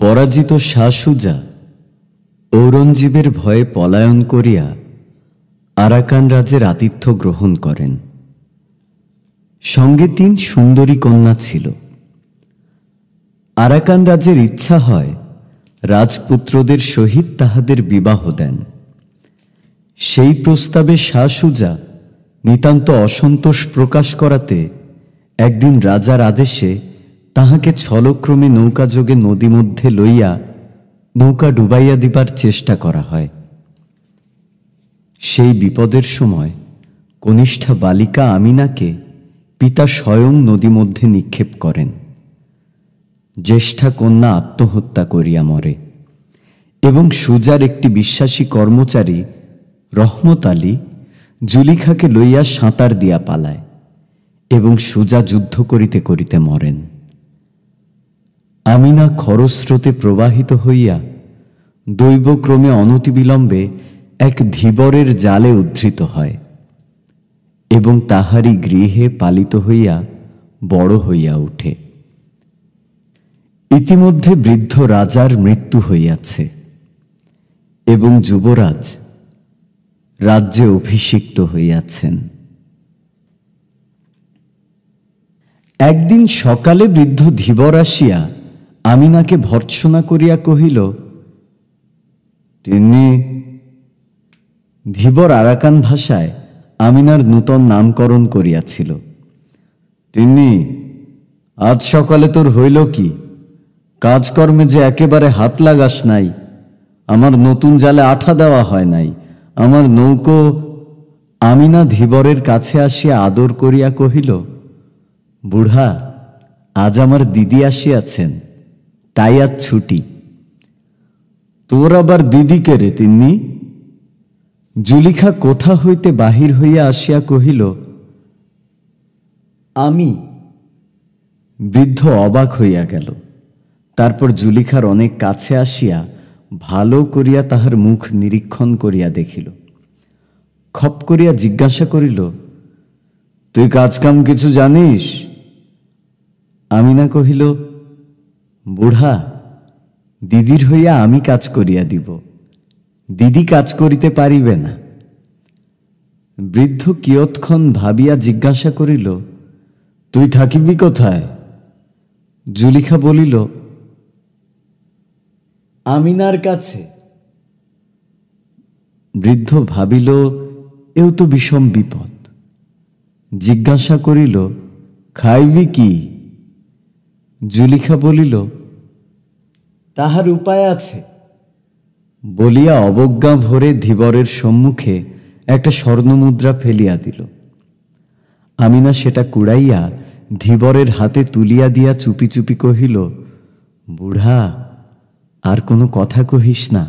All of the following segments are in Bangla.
পরাজিত শাহ সুজা ঔরঙ্গজেবের ভয়ে পলায়ন করিয়া আরাকান রাজের আতিথ্য গ্রহণ করেন। সঙ্গে ৩ সুন্দরী কন্যা ছিল। আরাকান রাজের ইচ্ছা হয় রাজপুত্রদের সহিত তাহাদের বিবাহ দেন। সেই প্রস্তাবে শাহ সুজা নিতান্ত অসন্তোষ প্রকাশ করাতে একদিন রাজার আদেশে তাহাকে ছলক্রমে নৌকাযোগে নদী মধ্যে লইয়া নৌকা ডুবাইয়া দিবার চেষ্টা করা হয়। সেই বিপদের সময় কনিষ্ঠা বালিকা আমিনাকে পিতা স্বয়ং নদী মধ্যে নিক্ষেপ করেন। জ্যেষ্ঠা কন্যা আত্মহত্যা করিয়া মরে এবং সুজার একটি বিশ্বাসী কর্মচারী রহমত আলী জুলিখাকে লইয়া সাঁতার দিয়া পালায় এবং সুজা যুদ্ধ করিতে করিতে মরেন। আমিনা খরস্রোতে প্রবাহিত হইয়া দৈবক্রমে অনতিবিলম্বে এক ধীবরের জালে উদ্ধৃত হয় এবং তাহারই গৃহে পালিত হইয়া বড় হইয়া উঠে। ইতিমধ্যে বৃদ্ধ রাজার মৃত্যু হইয়াছে এবং যুবরাজ রাজ্যে অভিষিক্ত হইয়াছেন। একদিন সকালে বৃদ্ধ ধীবর আসিয়া আমিনাকে ভর্ৎসনা করিয়া কহিল, তিনি ধীবর আরাকান ভাষায় আমিনার নূতন নামকরণ করিয়াছিল। তিনি আজ সকালে তোর হইল কি? কাজকর্মে যে একেবারে হাত লাগাস নাই। আমার নতুন জালে আঠা দেওয়া হয় নাই। আমার নৌকো। আমিনা ধীবরের কাছে আসিয়া আদর করিয়া কহিল, বুড়া, আজ আমার দিদি আসিয়াছেন, তাই আজ ছুটি। তোর আবার দিদিকে রে তিন্নি? জুলিখা কোথা হইতে বাহির হইয়া আসিয়া কহিল, আমি। বৃদ্ধ অবাক হইয়া গেল। তারপর জুলিখার অনেক কাছে আসিয়া ভালো করিয়া তাহার মুখ নিরীক্ষণ করিয়া দেখিল। খপ করিয়া জিজ্ঞাসা করিল, তুই কাজকাম কিছু জানিস? আমিনা কহিল, বুড়া, দিদির হইয়া আমি কাজ করিয়া দিব, দিদি কাজ করিতে পারিবে না। বৃদ্ধ কিয়ৎক্ষণ ভাবিয়া জিজ্ঞাসা করিল, তুই থাকিবি কোথায়? জুলিখা বলিল, আমিনার কাছে। বৃদ্ধ ভাবিল, এও তো বিষম বিপদ। জিজ্ঞাসা করিল, খাইবি কি? জুলিখা বলিল, তাহার উপায় আছে বলিয়া অবজ্ঞা ভরে ধীবরের সম্মুখে একটা স্বর্ণমুদ্রা ফেলিয়া দিল। আমিনা সেটা কুড়াইয়া ধীবরের হাতে তুলিয়া দিয়া চুপি চুপি কহিল, বুড়া, আর কোনো কথা কহিস না,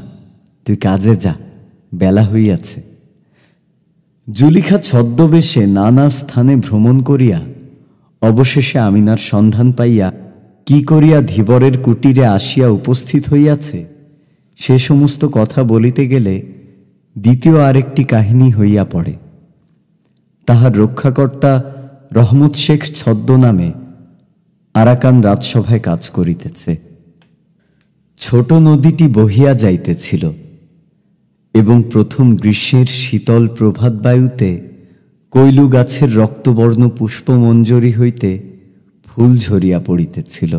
তুই কাজে যা, বেলা হইয়াছে। জুলিখা ছদ্মবেশে নানা স্থানে ভ্রমণ করিয়া অবশেষে আমিনার সন্ধান পাইয়া কি করিয়া ধীবরের কুটিরে আসিয়া উপস্থিত হইয়াছে সে সমস্ত কথা বলিতে গেলে দ্বিতীয় আরেকটি কাহিনী হইয়া পড়ে। তাহার রক্ষাকর্তা রহমত শেখ ছদ্মনামে আরাকান রাজসভায় কাজ করিতেছে। ছোট নদীটি বহিয়া যাইতেছিল এবং প্রথম গ্রীষ্মের শীতল প্রভাত বায়ুতে কৈলু গাছের রক্তবর্ণ পুষ্পমঞ্জরি হইতে ফুল ঝরিয়া পড়িতেছিল।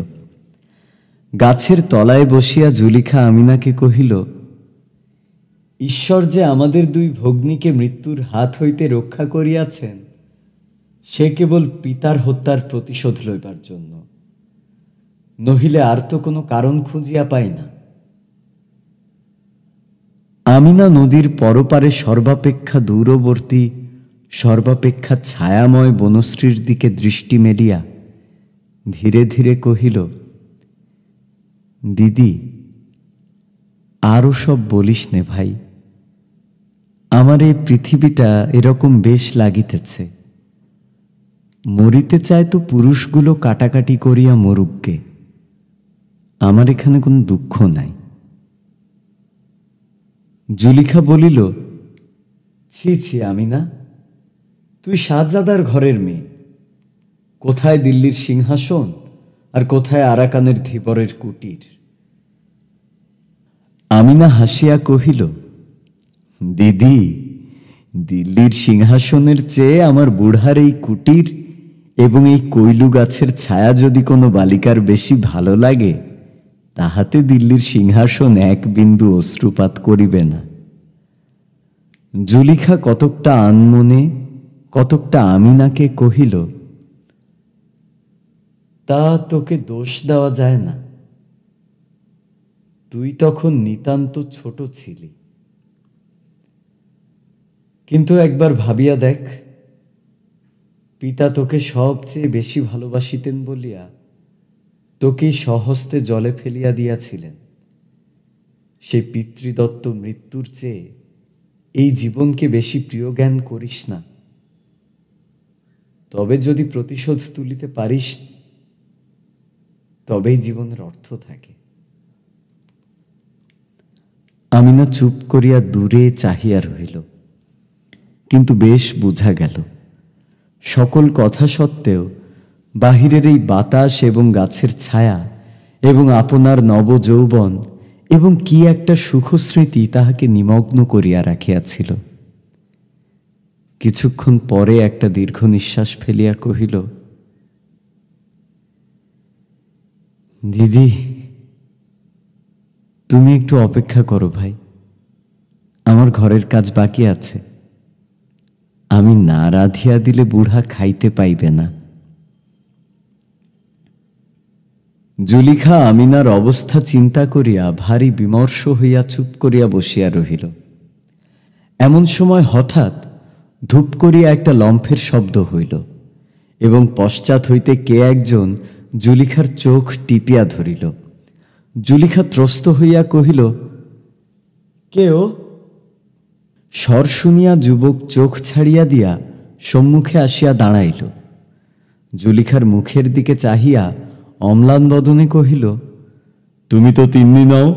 গাছের তলায় বসিয়া জুলিখা আমিনাকে কহিল, ঈশ্বর যে আমাদের 2 ভগ্নীকে মৃত্যুর হাত হইতে রক্ষা করিয়াছেন, সে কেবল পিতার হত্যার প্রতিশোধ লইবার জন্য, নহিলে আর তো কোনো কারণ খুঁজিয়া পাই না। আমিনা নদীর পরপারে সর্বাপেক্ষা দূরবর্তী সর্বাপেক্ষা ছায়াময় বনশ্রীর দিকে দৃষ্টি মেলিয়া ধীরে ধীরে কহিল, দিদি, আরও সব বলিস নে ভাই। আমার এই পৃথিবীটা এরকম বেশ লাগিতেছে। মরিতে চায় তো পুরুষগুলো কাটাকাটি করিয়া মরুককে, আমার এখানে কোনো দুঃখ নাই। জুলিখা বলিল, ছি ছি আমিনা, তুই শাহজাদার ঘরের মেয়ে। কোথায় দিল্লির সিংহাসন আর কোথায় আরাকানের ধীবরের কুটির? আমিনা হাসিয়া কহিল, দিদি, দিল্লির সিংহাসনের চেয়ে আমার বুড়ার এই কুটির এবং এই কৈলু গাছের ছায়া যদি কোনো বালিকার বেশি ভালো লাগে, তাহাতে দিল্লির সিংহাসন এক বিন্দু অশ্রুপাত করিবে না। জুলিখা কতকটা আনমনে, কতকটা আমিনাকে কহিল, তা তোকে দোষ দেওয়া যায় না, তুই তখন নিতান্ত ছোট ছিলি। কিন্তু একবার ভাবিয়া দেখ, পিতা তোকে সবচেয়ে বেশি ভালোবাসিতেন বলিয়া তোকেই স্বহস্তে জলে ফেলিয়া দিয়াছিলেন। সে পিতৃদত্ত মৃত্যুর চেয়ে এই জীবনকে বেশি প্রিয় জ্ঞান করিস না। তবে যদি প্রতিশোধ তুলিতে পারিস, তবেই জীবনের অর্থ থাকে। আমিনা চুপ করিয়া দূরে চাহিয়া রহিল, কিন্তু বেশ বোঝা গেল সকল কথা সত্ত্বেও বাহিরের এই বাতাস এবং গাছের ছায়া এবং আপনার নবযৌবন এবং কি একটা সুখস্মৃতি তাহাকে নিমগ্ন করিয়া রাখিয়াছিল। কিছুক্ষণ পরে একটা দীর্ঘ নিঃশ্বাস ফেলিয়া কহিল, দিদি, তুমি একটু অপেক্ষা করো ভাই, আমার ঘরের কাজ বাকি আছে। আমি না রাধিয়া দিলে বুড়া খাইতে পাইবে না। জুলিখা আমিনার অবস্থা চিন্তা করিয়া ভারী বিমর্ষ হইয়া চুপ করিয়া বসিয়া রহিল। এমন সময় হঠাৎ ধূপ করিয়া একটা লম্ফের শব্দ হইল এবং পশ্চাৎ হইতে কে একজন জুলিখার চোখ টিপিয়া ধরিল। জুলিখা ত্রস্ত হইয়া কহিল, কেও? স্বর শুনিয়া যুবক চোখ ছাড়িয়া দিয়া সম্মুখে আসিয়া দাঁড়াইল। জুলিখার মুখের দিকে চাহিয়া অম্লান বদনে কহিল, তুমি তো তিন্নি নও।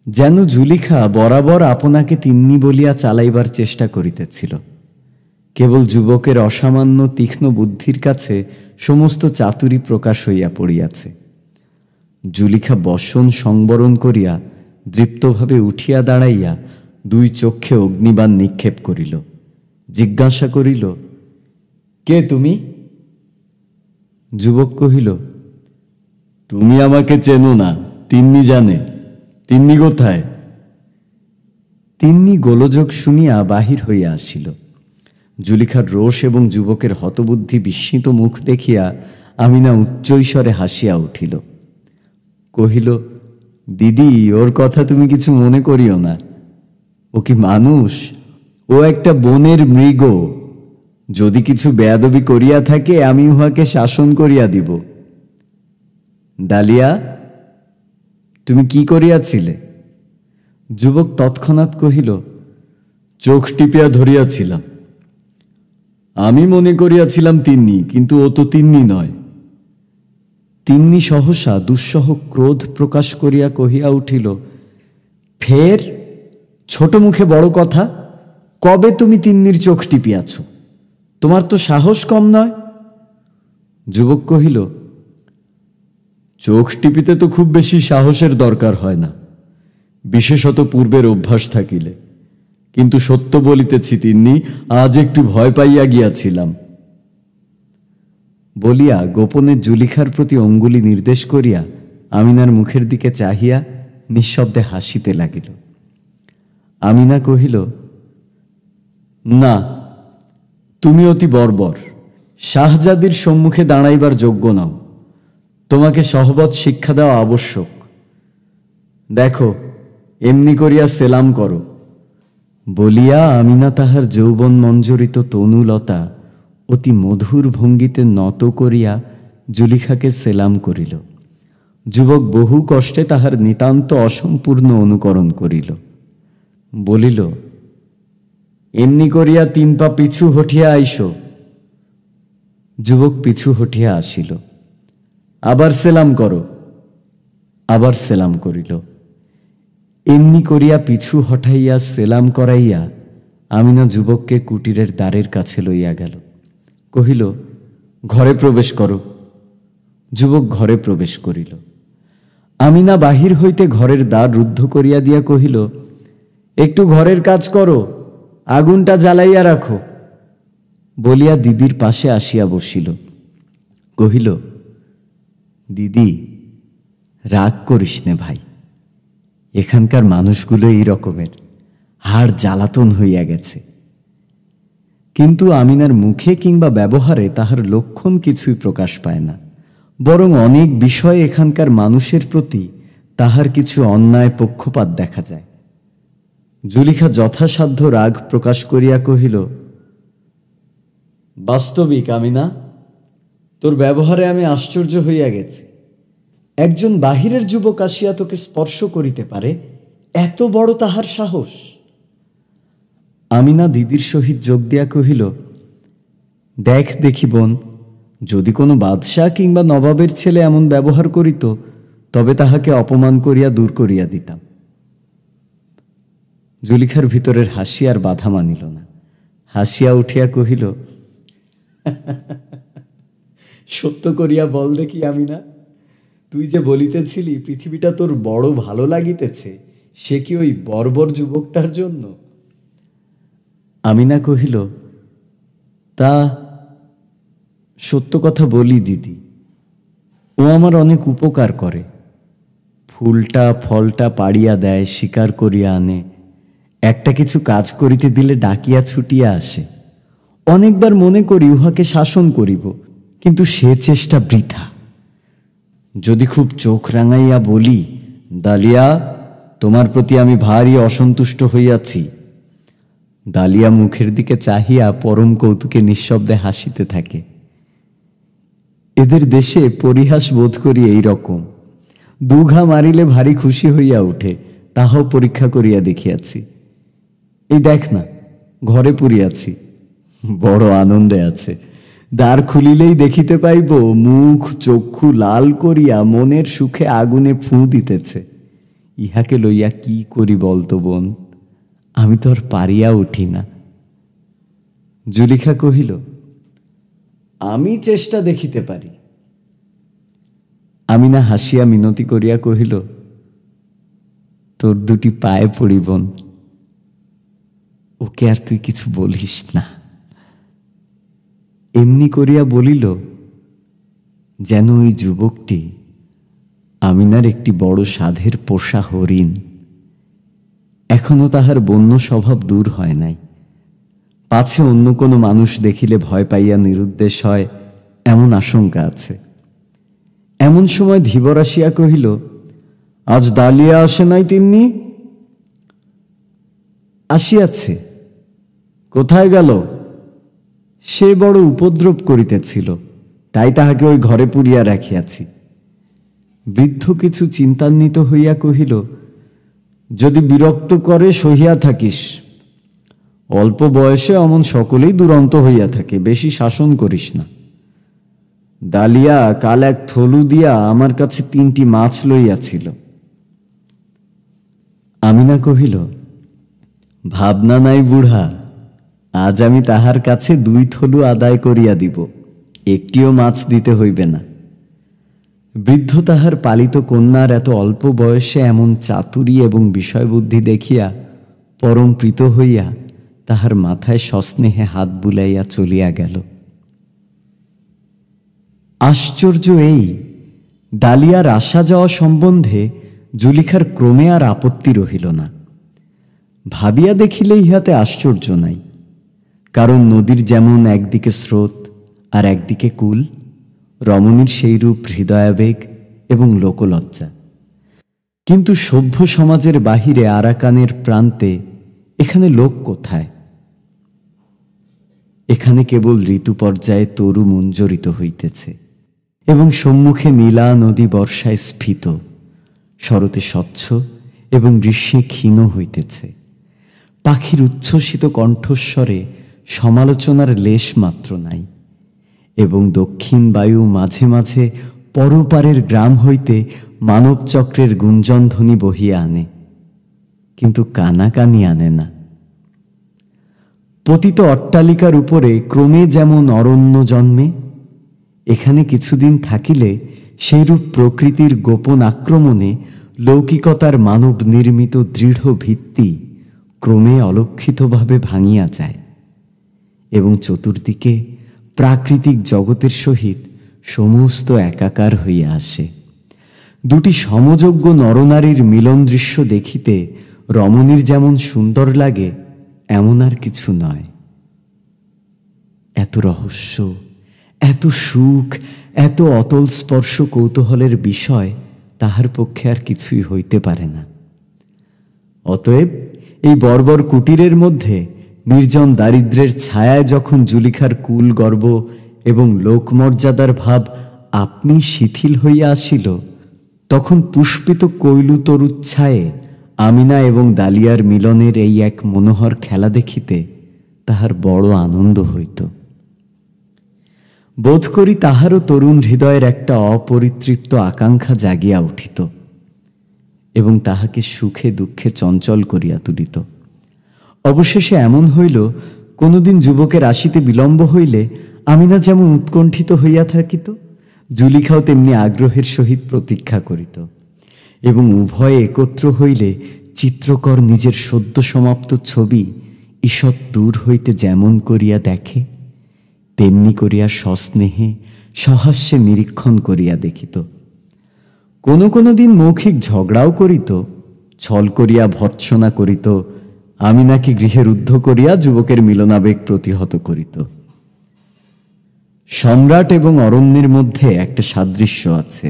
যেন জুলিখা বরাবর আপনাকে তিন্নি বলিয়া চালাইবার চেষ্টা করিতেছিল। কেবল যুবকের অসামান্য তীক্ষ্ণ বুদ্ধির কাছে সমস্ত চাতুরী প্রকাশ হইয়া পড়িয়াছে। জুলিখা বসন সংবরণ করিয়া দৃপ্তভাবে উঠিয়া দাঁড়াইয়া দুই চক্ষে অগ্নিবাণ নিক্ষেপ করিল। জিজ্ঞাসা করিল, কে তুমি? যুবক কহিল, তুমি আমাকে চেনো না, তিন্নি জানে। তিন্নি কোথায়? তিন্নি গোলযোগ শুনিয়া বাহির হইয়া আসিল। জুলিখার রোষ এবং যুবকের হতবুদ্ধি বিস্মিত মুখ দেখিয়া আমিনা উচ্চৈস্বরে হাসিয়া উঠিল। কহিল, দিদি, ওর কথা তুমি কিছু মনে করিও না। ও কি মানুষ? ও একটা বনের মৃগ। যদি কিছু বেয়াদবি করিয়া থাকে, আমি উহাকে শাসন করিয়া দিব। ডালিয়া, তুমি কি করিয়াছিলে? যুবক তৎক্ষণাৎ কহিল, চোখ টিপিয়া ধরিয়াছিলাম। আমি মনে করিয়াছিলাম তিন্নি, কিন্তু ও তো তিন্নি নয়। তিন্নি সহসা দুঃসহ ক্রোধ প্রকাশ করিয়া কহিয়া উঠিল, ফের ছোট মুখে বড় কথা! কবে তুমি তিন্নির চোখ টিপিয়াছ? তোমার তো সাহস কম নয়। যুবক কহিল, চোখ টিপিতে তো খুব বেশি সাহসের দরকার হয় না, বিশেষত পূর্বের অভ্যাস থাকিলে। কিন্তু সত্য বলিতেছি তিন্নি, আজ একটু ভয় পাইয়া গিয়াছিলাম। বলিয়া গোপনে জুলিখার প্রতি অঙ্গুলি নির্দেশ করিয়া আমিনার মুখের দিকে চাহিয়া নিঃশব্দে হাসিতে লাগিল। আমিনা কহিল, না, তুমি অতি বর্বর, শাহজাদির সম্মুখে দাঁড়াইবার যোগ্য নও। তোমাকে সহবত শিক্ষা দেওয়া আবশ্যক। দেখো, এমনি করিয়া সেলাম করো। বলিয়া আমিনা তাহার যৌবন মঞ্জরিত তনুলতা অতি মধুর ভঙ্গিতে নত করিয়া জুলিখাকে সেলাম করিল। যুবক বহু কষ্টে তাহার নিতান্ত অসম্পূর্ণ অনুকরণ করিল। বলিল, এমনি করিয়া 3 পা পিছু হঠিয়া আইস। যুবক পিছু হঠিয়া আসিল। আবার সেলাম করো। আবার সেলাম করিল। এমনি করিয়া পিছু হঠাইয়া সেলাম করাইয়া আমিনা যুবককে কুটিরের দ্বারের কাছে লইয়া গেল। কহিল, ঘরে প্রবেশ করো। যুবক ঘরে প্রবেশ করিল। আমিনা বাহির হইতে ঘরের দ্বার রুদ্ধ করিয়া দিয়া কহিল, একটু ঘরের কাজ করো, আগুনটা জ্বালাইয়া রাখো। বলিয়া দিদির পাশে আসিয়া বসিল। কহিল, দিদি, রাগ করিস নে ভাই, এখানকার মানুষগুলো এই রকমের, হাড় জ্বালাতন হইয়া গেছে। কিন্তু আমিনার মুখে কিংবা ব্যবহারে তাহার লক্ষণ কিছুই প্রকাশ পায় না, বরং অনেক বিষয়ে এখানকার মানুষের প্রতি তাহার কিছু অন্যায় পক্ষপাত দেখা যায়। জুলিখা যথাসাধ্য রাগ প্রকাশ করিয়া কহিল, বাস্তবিক আমিনা, তোর ব্যবহারে আমি আশ্চর্য হইয়া গেছি। একজন বাহিরের যুবক আসিয়া তোকে স্পর্শ করিতে পারে, এত বড় তাহার সাহস। আমিনা দিদির সহিত যোগ দিয়া কহিল, দেখ দেখি বোন, যদি কোনো বাদশাহ কিংবা নবাবের ছেলে এমন ব্যবহার করিত, তবে তাহাকে অপমান করিয়া দূর করিয়া দিতাম। জুলিখার ভিতরের হাসি আর বাধা মানিল না, হাসিয়া উঠিয়া কহিল, সত্য করিয়া বল দেখি আমিনা, তুই যে বলিতেছিলি পৃথিবীটা তোর বড় ভালো লাগিতেছে, সে কি ওই বর্বর যুবকটার জন্য? আমিনা কহিল, তা সত্য কথা বলি দিদি, ও আমার অনেক উপকার করে। ফুলটা ফলটা পাড়িয়া দেয়, শিকার করিয়া আনে, একটা কিছু কাজ করিতে দিলে ডাকিয়া ছুটিয়া আসে। অনেকবার মনে করি উহাকে শাসন করিব, কিন্তু সে চেষ্টা বৃথা। যদি খুব চোখ রাঙাইয়া বলি, দালিয়া, তোমার প্রতি আমি ভারী অসন্তুষ্ট হইয়াছি, দালিয়া মুখের দিকে চাহিয়া পরম কৌতুকে নিঃশব্দে হাসিতে থাকে। এদের দেশে পরিহাস বোধ করি এই রকম, দুঘা মারিলে ভারী খুশি হইয়া উঠে, তাহাও পরীক্ষা করিয়া দেখিয়াছি। এই দেখ না, ঘরে পুরিয়াছি, বড় আনন্দে আছে। দ্বার খুলিলেই দেখিতে পাইব মুখ চক্ষু লাল করিয়া মনের সুখে আগুনে ফুঁ দিতেছে। ইহাকে লইয়া কি করি বলতো বোন, আমি তো আর পারিয়া উঠি না। জুলিখা কহিল, আমি চেষ্টা দেখিতে পারি। আমিনা হাসিয়া মিনতি করিয়া কহিল, তোর দুটি পায়ে পড়ি বোন, ওকে আর তুই কিছু বলিস না। এমনি করিয়া বলিল যেন ওই যুবকটি আমিনার একটি বড় সাধের পোষা হরিণ। এখনো তাহার বন্য স্বভাব দূর হয় নাই, পাছে অন্য কোনো মানুষ দেখিলে ভয় পাইয়া নিরুদ্দেশ হয়, এমন আশঙ্কা আছে। এমন সময় ধীবর আসিয়া কহিল, আজ দালিয়া আসে নাই তিন্নি? আসিয়াছে। কোথায় গেল? সে বড় উপদ্রব করিতেছিল, তাই তাহাকে ওই ঘরে পুরিয়া রাখিয়াছি। বৃদ্ধ কিছু চিন্তান্বিত হইয়া কহিল, যদি বিরক্ত করে সহিয়া থাকিস, অল্প বয়সে অমন সকলেই দুরন্ত হইয়া থাকে, বেশি শাসন করিস না। দালিয়া কাল এক থলু দিয়া আমার কাছে 3টি মাছ লইয়াছিল। আমিনা কহিল, ভাবনা নাই বুড়া, আজ আমি তাহার কাছে 2 থলু আদায় করিয়া দিব, একটিও মাছ দিতে হইবে না। বৃদ্ধ তাহার পালিত কন্যার এত অল্প বয়সে এমন চাতুরী এবং বিষয়বুদ্ধি দেখিয়া পরম প্রীত হইয়া তাহার মাথায় সস্নেহে হাত বুলাইয়া চলিয়া গেল। আশ্চর্য এই, দালিয়ার আসা যাওয়া সম্বন্ধে জুলিখার ক্রমে আর আপত্তি রহিল না। ভাবিয়া দেখিলে ইহাতে আশ্চর্য নাই, কারণ নদীর যেমন একদিকে স্রোত আর একদিকে কূল, রমণীর সেইরূপ হৃদয়াবেগ এবং লোকলজ্জা। কিন্তু সভ্য সমাজের বাহিরে আরাকানের প্রান্তে এখানে লোক কোথায়? এখানে কেবল ঋতু পর্যায়ে তরু মঞ্জরিত হইতেছে এবং সম্মুখে নীলা নদী বর্ষায় স্ফীত, শরতে স্বচ্ছ এবং গ্রীষ্মে ক্ষীণ হইতেছে। পাখির উচ্ছ্বসিত কণ্ঠস্বরে সমালোচনার লেশ মাত্র নাই, এবং দক্ষিণ বায়ু মাঝে মাঝে পরপারের গ্রাম হইতে মানবচক্রের গুঞ্জনধ্বনি বহিয়া আনে, কিন্তু কানাকানি আনে না। পতিত অট্টালিকার উপরে ক্রমে যেমন অরণ্য জন্মে, এখানে কিছুদিন থাকিলে সেইরূপ প্রকৃতির গোপন আক্রমণে লৌকিকতার মানব নির্মিত দৃঢ় ভিত্তি ক্রমে অলক্ষিতভাবে ভাঙিয়া যায় এবং চতুর্দিকে প্রাকৃতিক জগতের সহিত সমস্ত একাকার হইয়া আসে। দুটি সমযোগ্য নরনারীর মিলন দৃশ্য দেখিতে রমণীর যেমন সুন্দর লাগে, এমন আর কিছু নয়। এত রহস্য, এত সুখ, এত অতল স্পর্শ কৌতূহলের বিষয় তাহার পক্ষে আর কিছুই হইতে পারে না। অতএব এই বর্বর কুটিরের মধ্যে নির্জন দারিদ্র্যের ছায়ায় যখন জুলিখার কুল গর্ব এবং লোকমর্যাদার ভাব আপনি শিথিল হইয়া আসিল, তখন পুষ্পিত কৈলুতরুচ্ছায়ে আমিনা এবং দালিয়ার মিলনের এই এক মনোহর খেলা দেখিতে তাহার বড় আনন্দ হইত। বোধ করি তাহারও তরুণ হৃদয়ের একটা অপরিতৃপ্ত আকাঙ্ক্ষা জাগিয়া উঠিত এবং তাহাকে সুখে দুঃখে চঞ্চল করিয়া তুলিত। অবশেষে এমন হইল, কোনোদিন যুবকের আসিতে বিলম্ব হইলে আমিনা যেমন উৎকণ্ঠিত হইয়া থাকিত, জুলিখাও তেমনি আগ্রহের সহিত প্রতীক্ষা করিত এবং উভয়ে একত্র হইলে চিত্রকর নিজের সদ্য সমাপ্ত ছবি ঈষৎ দূর হইতে যেমন করিয়া দেখে, তেমনি করিয়া সস্নেহে সহাস্যে নিরীক্ষণ করিয়া দেখিত। কোনো কোনো দিন মৌখিক ঝগড়াও করিত, ছল করিয়া ভর্ৎসনা করিত, আমিনাকে গৃহে রুদ্ধ করিয়া যুবকের মিলনাবেগ প্রতিহত করিত। সম্রাট এবং অরণ্যের মধ্যে একটা সাদৃশ্য আছে।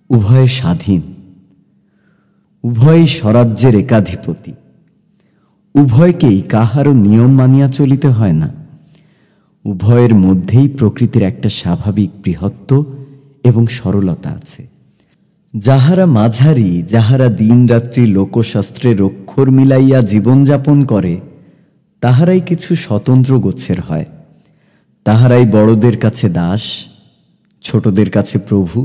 উভয়ে স্বাধীন, উভয়ই স্বরাজ্যের একাধিপতি, উভয়কেই কাহারও নিয়ম মানিয়া চলিতে হয় না। উভয়ের মধ্যেই প্রকৃতির একটা স্বাভাবিক বৃহত্ব এবং সরলতা আছে। যাহারা মাঝারি, যাহারা দিন রাত্রি লোকশাস্ত্রের অক্ষর মিলাইয়া জীবনযাপন করে, তাহারাই কিছু স্বতন্ত্র গোছের হয়। তাহারাই বড়দের কাছে দাস, ছোটদের কাছে প্রভু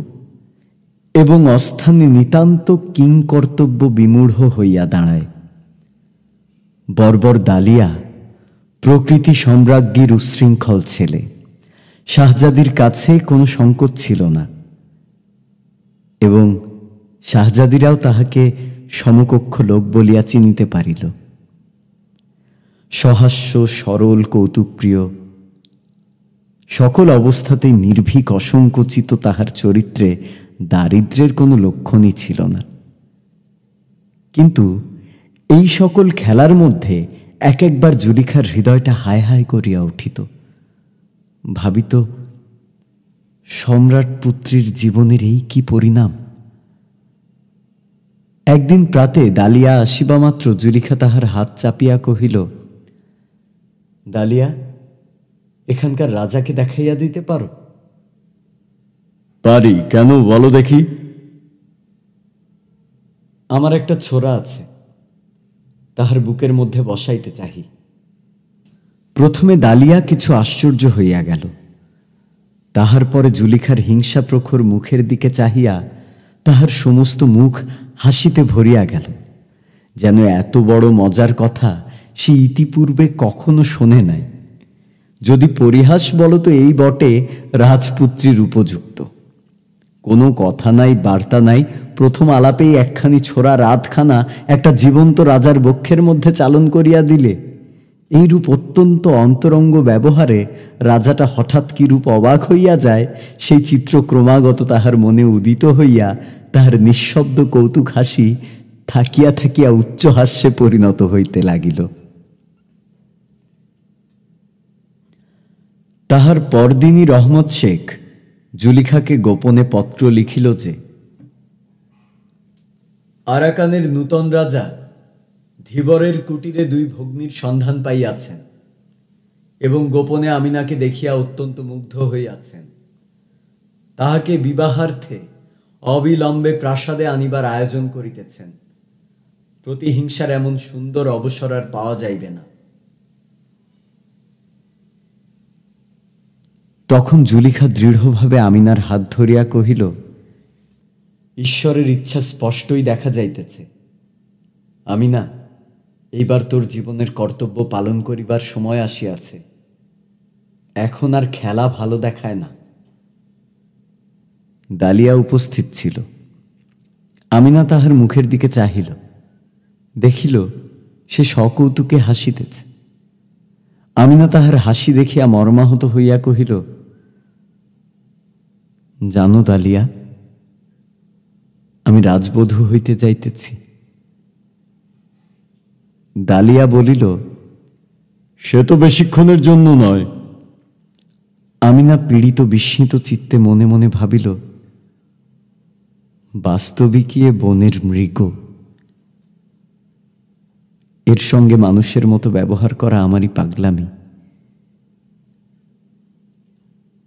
এবং অস্থানে নিতান্ত কিংকর্তব্য বিমূঢ় হইয়া দাঁড়ায়। বর্বর দালিয়া প্রকৃতি সম্রাজ্ঞীর উচ্ছৃঙ্খল ছেলে। শাহজাদির কাছে কোনো সংকোচ ছিল না এবং শাহজাদিরাও তাহাকে সমকক্ষ লোক বলিয়া চিনিতে পারিল। সহাস্য, সরল, কৌতুকপ্রিয়, সকল অবস্থাতেই নির্ভীক, অসংকোচিত তাহার চরিত্রে দারিদ্র্যের কোনো লক্ষণই ছিল না। কিন্তু এই সকল খেলার মধ্যে এক একবার জুলিখার হৃদয়টা হায় হায় করিয়া উঠিত। ভাবিত, সম্রাট পুত্রীর জীবনের এই কি পরিণাম। একদিন প্রাতে দালিয়া আসিবা মাত্র জুলিখা তাহার হাত চাপিয়া কহিল, দালিয়া, এখানকার রাজাকে দেখাইয়া দিতে পারো? পারি, কেন বলো দেখি। আমার একটা ছোরা আছে, তাহার বুকের মধ্যে বসাইতে চাহি। প্রথমে দালিয়া কিছু আশ্চর্য হইয়া গেল। তাহার পরে জুলিখার হিংসা প্রখর মুখের দিকে চাহিয়া তাহার সমস্ত মুখ হাসিতে ভরিয়া গেল, যেন এত বড় মজার কথা সে ইতিপূর্বে কখনো শোনে নাই। যদি পরিহাস বলো তো এই বটে রাজপুত্রীর উপযুক্ত। কোনো কথা নাই, বার্তা নাই, প্রথম আলাপেই একখানি ছোড়া রাতখানা একটা জীবন্ত রাজার বক্ষের মধ্যে চালন করিয়া দিলে। এইরূপ অত্যন্ত অন্তরঙ্গ ব্যবহারে রাজাটা হঠাৎ কিরূপ অবাক হইয়া যায়, সেই চিত্র ক্রমাগত তাহার মনে উদিত হইয়া তাহার নিঃশব্দ কৌতুক হাসি থাকিয়া থাকিয়া উচ্চ হাস্যে পরিণত হইতে লাগিল। তাহার পরদিনই রহমত শেখ জুলিখাকে গোপনে পত্র লিখিল যে আরাকানের নূতন রাজা ধীবরের কুটিরে দুই ভগ্নীর সন্ধান পাইয়াছেন এবং গোপনে আমিনাকে দেখিয়া অত্যন্ত মুগ্ধ হইয়াছেন। তাহাকে বিবাহার্থে অবিলম্বে প্রাসাদে আনিবার আয়োজন করিতেছেন। প্রতিহিংসার এমন সুন্দর অবসর আর পাওয়া যাইবে না। তখন জুলিখা দৃঢ়ভাবে আমিনার হাত ধরিয়া কহিল, ঈশ্বরের ইচ্ছা স্পষ্টই দেখা যাইতেছে। আমিনা, এইবার তোর জীবনের কর্তব্য পালন করিবার সময় আসিয়াছে। এখন আর খেলা ভালো দেখায় না। ডালিয়া উপস্থিত ছিল। আমিনা তাহার মুখের দিকে চাহিল, দেখিল সে সকৌতুকে হাসিতেছে। আমিনা তাহার হাসি দেখিয়া মর্মাহত হইয়া কহিল, জানো ডালিয়া, আমি রাজবধূ হইতে যাইতেছি। ডালিয়া বলিল, সে তো বেশিক্ষণের জন্য নয়। আমিনা পীড়িত বিস্মিত চিত্তে মনে মনে ভাবিল, বাস্তবিকই এ বনের মৃগ, এর সঙ্গে মানুষের মতো ব্যবহার করা আমারই পাগলামি।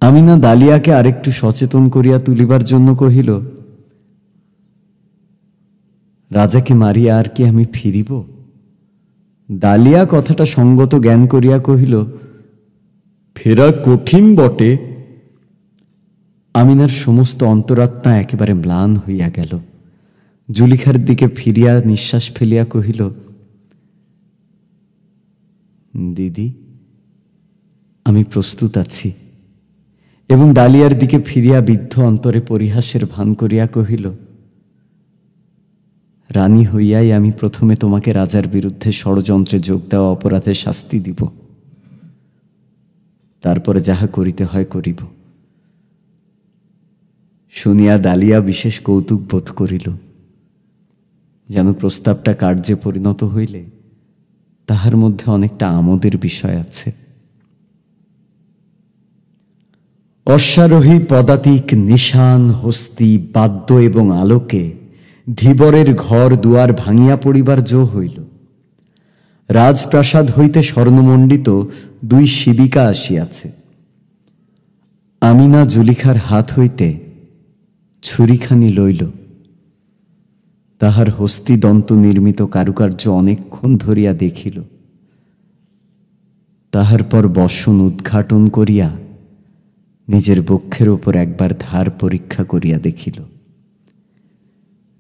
আমিনা ডালিয়াকে আরেকটু সচেতন করিয়া তুলিবার জন্য কহিল, রাজাকে মারিয়া আর কি আমি ফিরিব? ডালিয়া কথাটা সঙ্গত জ্ঞান করিয়া কহিল, ফেরা কঠিন বটে। আমিনার সমস্ত অন্তরাত্মা একেবারে ম্লান হইয়া গেল। জুলিখার দিকে ফিরিয়া নিঃশ্বাস ফেলিয়া কহিল, দিদি, আমি প্রস্তুত আছি। এবং ডালিয়ার দিকে ফিরিয়া বিদ্ধ অন্তরে পরিহাসের ভান করিয়া কহিল, রানী হইয়াই আমি প্রথমে তোমাকে রাজার বিরুদ্ধে ষড়যন্ত্রে যোগ দেওয়া অপরাধে শাস্তি দিব, তারপরে যাহা করিতে হয় করিব। শুনিয়া ডালিয়া বিশেষ কৌতুক বোধ করিল, যেন প্রস্তাবটা কার্যে পরিণত হইলে তাহার মধ্যে অনেকটা আমোদের বিষয় আছে। অশ্বারোহী পদাতিক নিশান হস্তি বাদ্য এবং আলোকে ধীবরের ঘর দুয়ার ভাঙিয়া পড়িবার জো হইল। রাজপ্রাসাদ হইতে স্বর্ণমণ্ডিত দুই শিবিকা আসিয়াছে। আমিনা জুলিখার হাত হইতে ছুরিখানি লইল। তাহার হস্তিদন্ত নির্মিত কারুকার্য অনেকক্ষণ ধরিয়া দেখিল। তাহার পর বসন উদ্ঘাটন করিয়া নিজের বক্ষের উপর একবার ধার পরীক্ষা করিয়া দেখিল।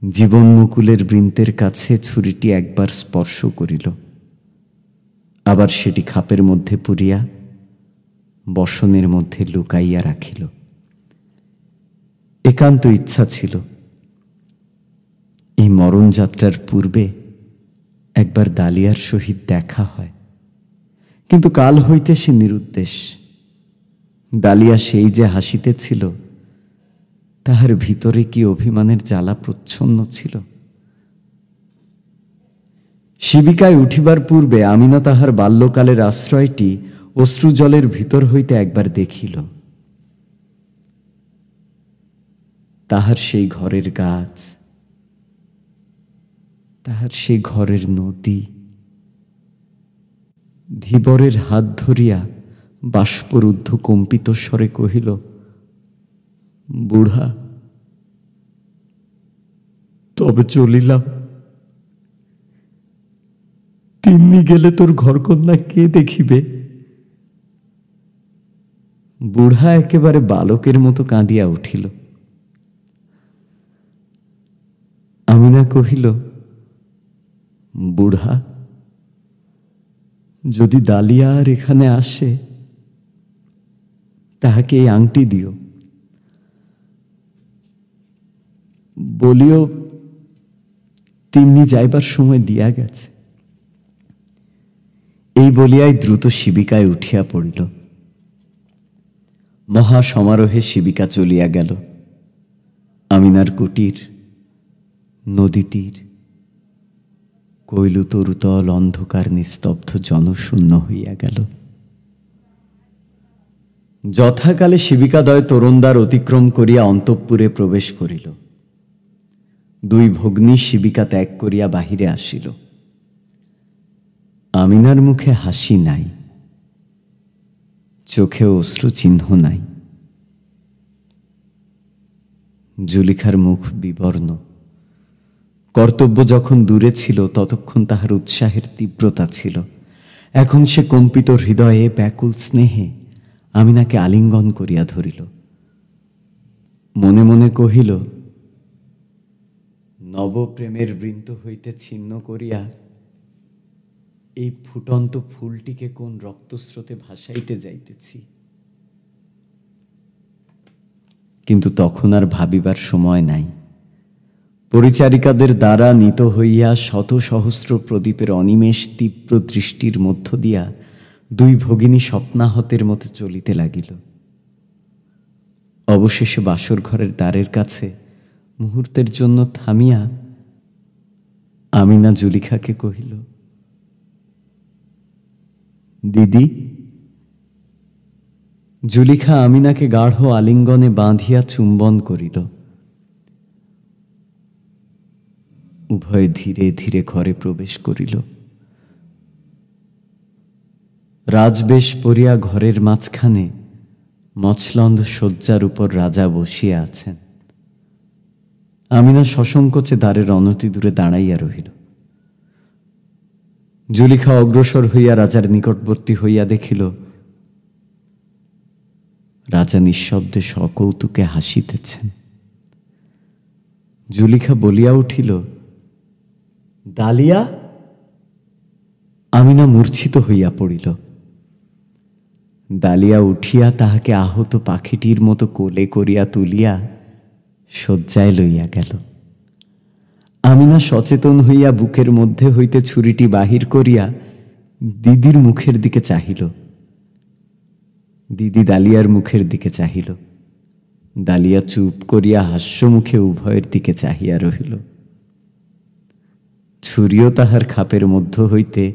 জীবন মুকুলের বৃন্তের কাছে ছুরিটি একবার স্পর্শ করিল, আবার সেটি খাপের মধ্যে পুরিয়া বসনের মধ্যে লুকাইয়া রাখিল। একান্ত ইচ্ছা ছিল এই মরণযাত্রার পূর্বে একবার ডালিয়ার সহিত দেখা হয়, কিন্তু কাল হইতে সে নিরুদ্দেশ। ডালিয়া সেই যে হাসিতেছিল, তাহার ভিতরে কি অভিমানের জ্বালা প্রচ্ছন্ন ছিল। শিবিকায় উঠিবার পূর্বে আমিনা তাহার বাল্যকালের আশ্রয়টি অশ্রুজলের ভিতর হইতে একবার দেখিল। তাহার সেই ঘরের গাছ, তাহার সেই ঘরের নদী, ধীবরের হাত ধরিয়া বাষ্পরুদ্ধ কম্পিত স্বরে কহিল, বুড়া, তবে চলিলাম। তিন্নি গেলে তোর ঘরকন্যা কে দেখিবে? বুড়া একেবারে বালকের মতো কাঁদিয়া উঠিল। আমিনা কহিল, বুড়া, যদি ডালিয়া আর এখানে আসে, তাহাকে এই আংটি দিও, বলিও তিন্নি যাইবার সময় দিয়া গেছে। এই বলিয়াই দ্রুত শিবিকায় উঠিয়া পড়িল। মহা সমারোহে শিবিকা চলিয়া গেল। আমিনার কুটির, নদী তীর, কৈলু তরুতল অন্ধকার নিস্তব্ধ জনশূন্য হইয়া গেল। যথাকালে শিবিকাদয় তরুণদ্বার অতিক্রম করিয়া অন্তঃপুরে প্রবেশ করিল। দুই ভগ্নী শিবিকা ত্যাগ করিয়া বাহিরে আসিল। আমিনার মুখে হাসি নাই, চোখে অশ্রু চিহ্ন নাই। জুলিখার মুখ বিবর্ণ। কর্তব্য যখন দূরে ছিল ততক্ষণ তাহার উৎসাহের তীব্রতা ছিল। এখন সে কম্পিত হৃদয়ে ব্যাকুল স্নেহে আমিনাকে আলিঙ্গন করিয়া ধরিল। মনে মনে কহিল, নবপ্রেমের বৃন্ত হইতে ছিন্ন করিয়া এই ফুটন্ত ফুলটিকে কোন রক্তস্রোতে ভাসাইতে যাইতেছি। কিন্তু তখন আর ভাবিবার সময় নাই। পরিচারিকাদের দ্বারা নীত হইয়া শত সহস্র প্রদীপের অনিমেষ তীব্র দৃষ্টির মধ্য দিয়া দুই ভগিনী স্বপ্নাহতের মতো চলিতে লাগিল। অবশেষে বাসর ঘরের দ্বারের কাছে মুহূর্তের জন্য থামিয়া আমিনা জুলিখাকে কহিল, দিদি। জুলিখা আমিনাকে গাঢ় আলিঙ্গনে বাঁধিয়া চুম্বন করিল। উভয়ে ধীরে ধীরে ঘরে প্রবেশ করিল। রাজবেশ পরিয়া ঘরের মাঝখানে মছলন্দ শয্যার উপর রাজা বসিয়া আছেন। আমিনা সসংকোচে দ্বারের অনতি দূরে দাঁড়াইয়া রহিল। জুলিখা অগ্রসর হইয়া রাজার নিকটবর্তী হইয়া দেখিল রাজা নিঃশব্দে সকৌতুকে হাসিতেছেন। জুলিখা বলিয়া উঠিল, ডালিয়া। আমিনা মূর্ছিত হইয়া পড়িল। ডালিয়া উঠিয়া তাহাকে আহত পাখিটির মতো কোলে করিয়া তুলিয়া শয্যায় লইয়া গেল। আমিনা সচেতন হইয়া বুকের মধ্যে হইতে ছুরিটি বাহির করিয়া দিদির মুখের দিকে চাহিল। দিদি ডালিয়ার মুখের দিকে চাহিল। ডালিয়া চুপ করিয়া হাস্যমুখে উভয়ের দিকে চাহিয়া রহিল। ছুরিও তাহার খাপের মধ্য হইতে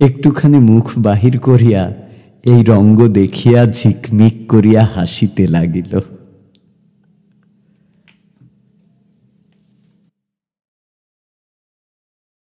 একটুখানি মুখ বাহির করিয়া এই রঙ্গ দেখিয়া ঝিকমিক করিয়া হাসিতে লাগিল।